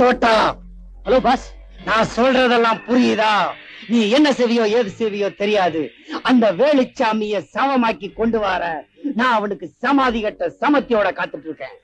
தோட்டா. Hello boss, நான் சொல்றதெல்லாம் புரியுதா? நீ என்ன செவியோ ஏது செவியோ தெரியாது. அந்த வேலுச்சாமிய சமமாக்கி கொண்டு வர நான் அவனுக்கு சமாதி கட்ட சமத்தியோட காத்துட்டு இருக்கேன்.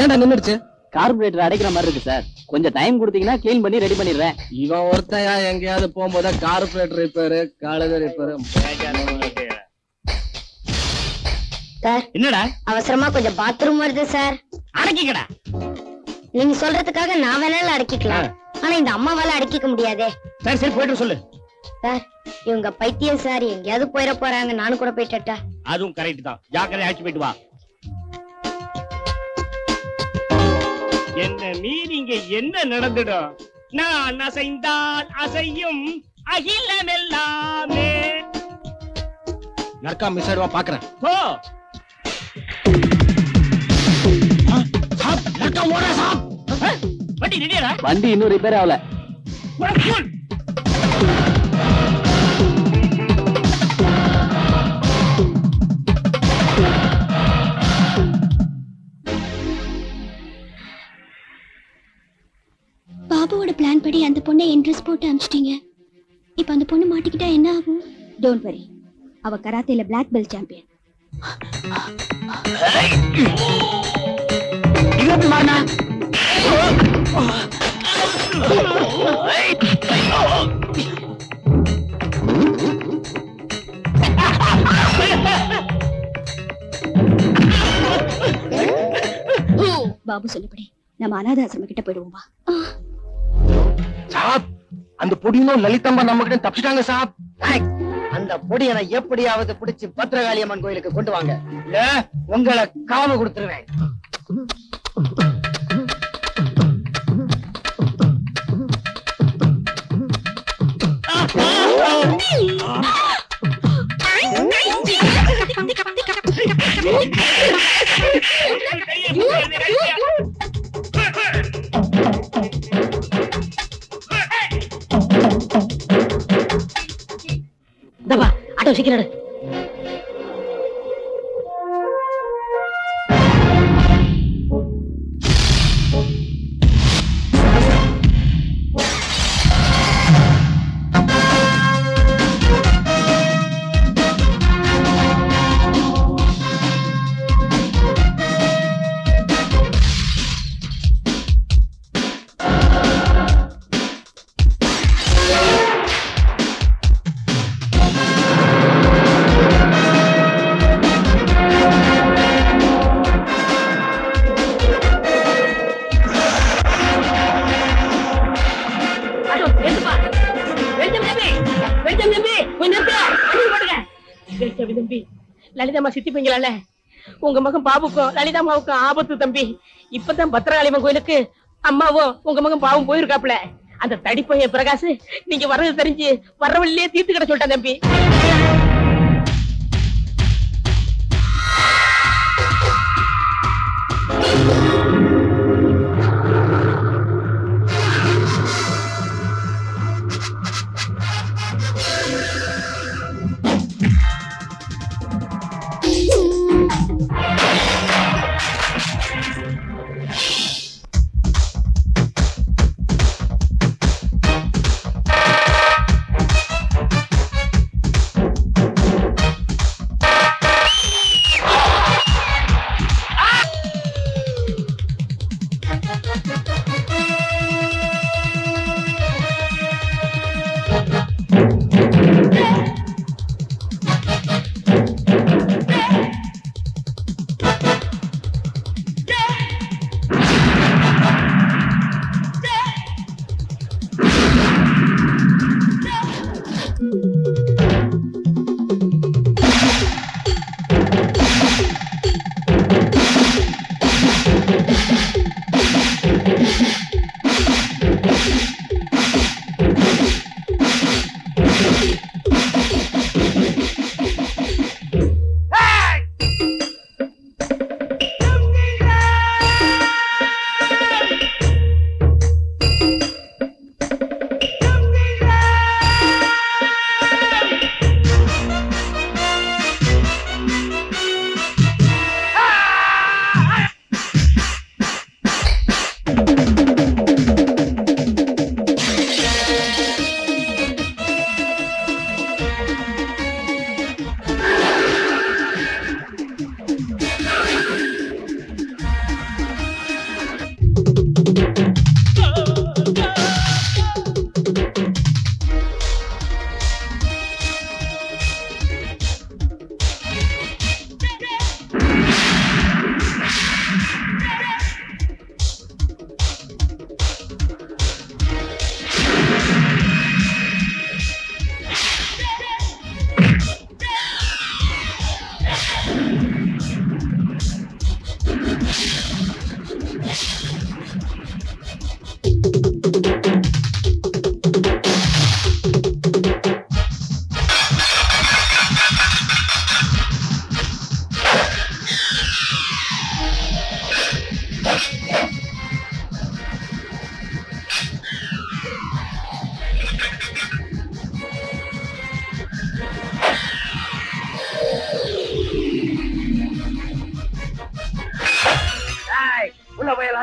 ஏன்டா நின்னுடுச்சு? கார்பரேட்டர் அடைக்கிற மாதிரி இருக்கு சார். கொஞ்சம் டைம் கொடுத்தீங்கன்னா கிளீன் பண்ணி ரெடி பண்ணிடுறேன். இவன் ஒருத்தையா எங்கேயாவது போகும்போது carburettor repair, college repair. Sir, என்னடா அவசரமா கொஞ்சம் பாத்ரூம் வருது சார். அடக்கிக்கடா. நீங்க சொல்றதுக்காக நான் வேணாலும் அடக்கிக்கலாம். ஆனா இந்த அம்மாவால அடக்கிக்க முடியாதே. சரி சரி போயிட்டு சொல்லு. சார், இவங்க பைத்தியம் சார். எங்கேயாவது போயிட போறாங்க. நானும் கூட போயிட்டா. அதுவும் கரெக்ட் தான். ஜாக்கிரதை ஆச்சு போயிட்டு வா. என்ன மீறி இங்க என்ன நடந்துடும்? நான் அசைந்தால் அசையும் அகிலம் எல்லாமே. நர்க்கா மிஸ் ஆயிடுவா பாக்குறேன். போ. நர்க்கா ஓடா சாப். வண்டி ரெடியாடா? வண்டி இன்னும் ரிப்பேர் ஆகல. பாபுவோட பிளான் படி அந்த பொண்ணை இன்ட்ரெஸ்ட் போட்டு அனுப்பிச்சிட்டீங்க. இப்ப அந்த பொண்ணு மாட்டிக்கிட்டா என்ன ஆகும்? டோன்ட் வரி, அவ கராத்தேல பிளாக் பெல்ட் சாம்பியன். பாபு சொல்லப்படி நம்ம அனாத ஆசிரமம் கிட்ட போயிடுவோமா? சாப், அந்த பொடியும் லலிதம்மா நம்ம கிட்ட தப்பிச்சிட்டாங்க சாப். அந்த பொடியனை எப்படியாவது பிடிச்சு பத்திரகாளி அம்மன் கோயிலுக்கு கொண்டு வாங்க. இல்ல உங்களை காவு கொடுத்துருவேன். ஆட்டோ சீக்கிரம். லலிதாமா சித்தி பீங்களால உங்க மகன் பாபுக்கும் லலிதாமாவுக்கும் ஆபத்து தம்பி. இப்பதான் பத்திரகாளியம்மன் கோயிலுக்கு அம்மாவும் உங்க மகன் பாவும் போயிருக்காப்ல. அந்த தடிப்பையன் பிரகாஷ் நீங்க வர்றது தெரிஞ்சு வர்ற வழியிலே தீர்த்து கிட சொல்லிட்டான் தம்பி.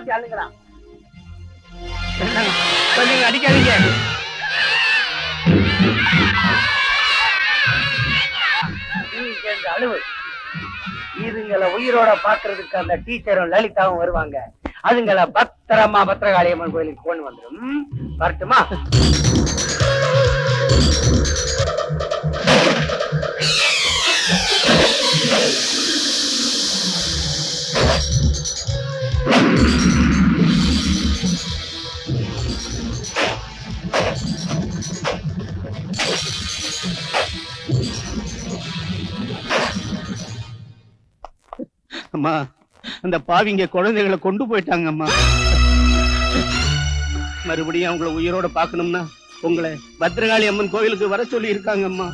ஏமாத்தி அழுகிறான். கொஞ்சம் அடிக்காதீங்க. அழுவு. இதுங்களை உயிரோட பாக்குறதுக்கு அந்த டீச்சரும் லலிதாவும் வருவாங்க. அதுங்களை பத்திரமா பத்திரகாளியம்மன் கோயிலுக்கு கொண்டு வந்துடும். வரட்டுமா? அம்மா, அந்த பாவிங்க குழந்தைகளை கொண்டு போயிட்டாங்க அம்மா. மறுபடியும் அவங்கள உயிரோட பாக்கணும்னா உங்களை பத்ரகாளி அம்மன் கோயிலுக்கு வர சொல்லி இருக்காங்க அம்மா.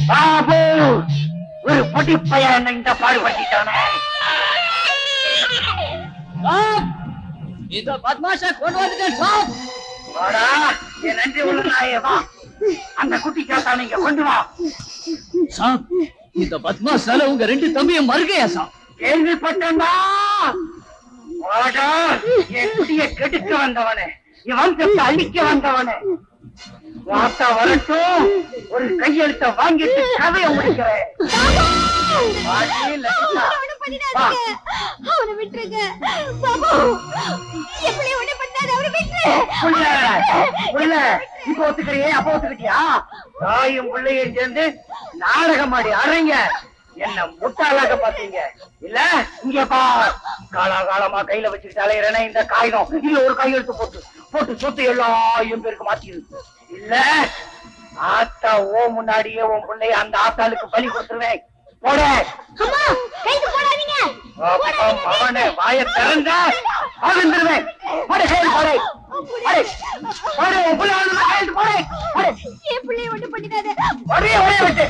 பாபு, ஒரு பொடி பையன் என்ன இந்த பாடுபட்டானே. இந்த பத்மாஷா கொண்டு வந்துட்டேன் சாப். வாடா, என் நன்றி உள்ள நாயே வா. அந்த குட்டி சாத்தா நீங்க கொண்டு வா. சாப், இந்த பத்மாஷால உங்க ரெண்டு தம்பியும் மறுகையா சாப்? கேள்விப்பட்டா? வாடா, என் குட்டியை கெடுக்க வந்தவனே, என் வம்சத்தை அழிக்க வந்தவனே. வார்த்தா வரட்டும், ஒரு கையெழுத்த வாங்கிட்டு கதையை முடிக்கிறேன். அவனை விட்டுருங்க பாபு. எப்படி ஒண்ணு பண்ணாரு, அவரை விட்டு. இப்ப ஒத்துக்கிறியே, அப்ப ஒத்துக்கிட்டியா? தாயும் பிள்ளையும் சேர்ந்து நாடகம் ஆடி அறைங்க. என்ன முட்டாளாக பாத்தீங்க இல்ல? இங்க பா, காலாகாலமா கையில வச்சுக்கிட்டு அலையிறேன்னா இந்த காகிதம் இல்ல ஒரு கையெழுத்து போட்டு போட்டு சொத்து எல்லாம் பேருக்கு மாத்திருக்கு இல்ல. ஆத்தா ஓ முன்னாடியே உன் பிள்ளைய அந்த ஆத்தாளுக்கு பலி கொடுத்துருவேன். போட அவனை வாய திறந்த வந்துருவேன். போட கையில் போட போட உன் பிள்ளை கையெழுத்து போட. என் பிள்ளைய ஒண்ணு பண்ணிடாத. ஒரே ஒரே விட்டு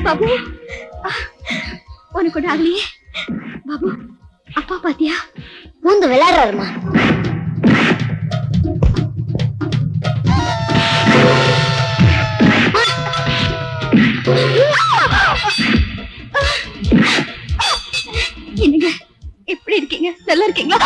பாபு உனக்கு ஆகலையே பாபு அப்பா பாத்தியா பூந்து விளையாடுறாருமா என்னங்க எப்படி இருக்கீங்க நல்லா இருக்கீங்களா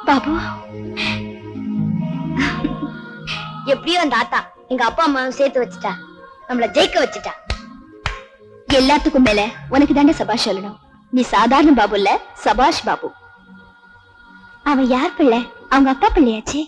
பாபு எப்படியோ அந்த ஆத்தா எங்க அப்பா அம்மாவும் சேர்த்து வச்சுட்டா நம்மள ஜெயிக்க வச்சுட்டா எல்லாத்துக்கும் மேல உனக்கு தானே சபாஷ் சொல்லணும் நீ சாதாரண பாபு இல்ல சபாஷ் பாபு அவன் யார் பிள்ளை அவங்க அப்பா பிள்ளையாச்சே